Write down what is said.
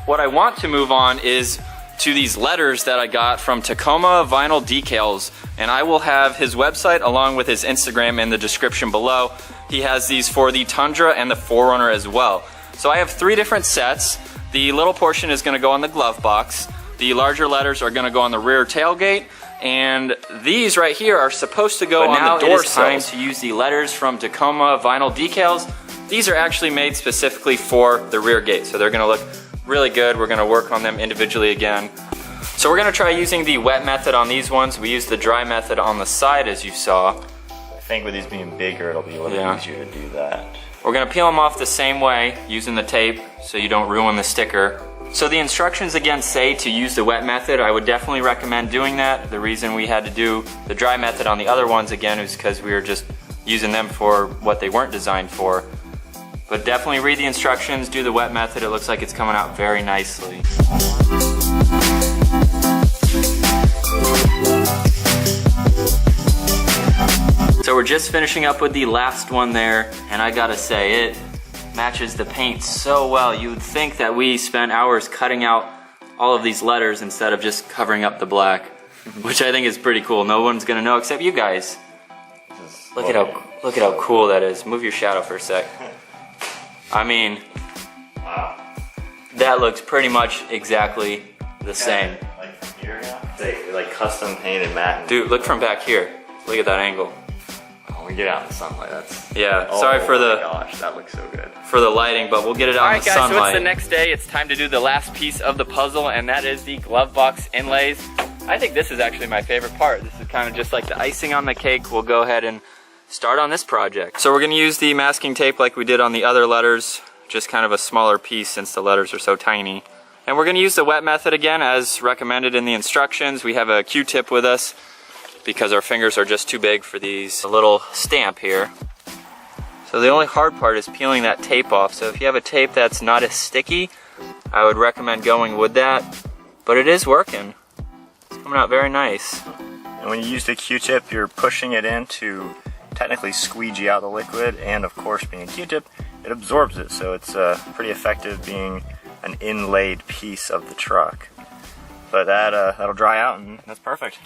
what I want to move on is to these letters that I got from TacomaVinylDecals, and I will have his website along with his Instagram in the description below. He has these for the Tundra and the 4Runner as well. So I have 3 different sets. The little portion is going to go on the glove box. The larger letters are going to go on the rear tailgate, and these right here are supposed to go on the door sills. Now it is time to use the letters from TacomaVinylDecals. These are actually made specifically for the rear gate, so they're going to look really good. We're going to work on them individually again. So we're going to try using the wet method on these ones. We used the dry method on the side, as you saw. I think with these being bigger, it'll be a little easier to do that. We're going to peel them off the same way using the tape so you don't ruin the sticker. So the instructions again say to use the wet method. I would definitely recommend doing that. The reason we had to do the dry method on the other ones again is because we were just using them for what they weren't designed for. But definitely read the instructions, do the wet method. It looks like it's coming out very nicely. So we're just finishing up with the last one there, and I gotta say, it matches the paint so well. You would think that we spent hours cutting out all of these letters instead of just covering up the black, which I think is pretty cool. No one's gonna know except you guys. Look at how cool that is. Move your shadow for a sec. I mean, wow. That looks pretty much exactly the same. Like from here now? It's like custom painted matte. Dude, look from back here. Look at that angle. When we get out in the sunlight, that's... Yeah, sorry for the... Oh my gosh, that looks so good. For the lighting, but we'll get it out in the sunlight. Alright guys, so it's the next day. It's time to do the last piece of the puzzle, and that is the glove box inlays. I think this is actually my favorite part. This is kind of just like the icing on the cake. We'll go ahead and start on this project. So we're going to use the masking tape like we did on the other letters, just kind of a smaller piece since the letters are so tiny. And we're going to use the wet method again as recommended in the instructions. We have a Q-tip with us because our fingers are just too big for these little stamp here. So the only hard part is peeling that tape off. So if you have a tape that's not as sticky, I would recommend going with that. But it is working. It's coming out very nice. And when you use the Q-tip, you're pushing it in to technically squeegee out the liquid, and of course being a Q-tip, it absorbs it, so it's pretty effective being an inlaid piece of the truck. But that'll dry out and that's perfect.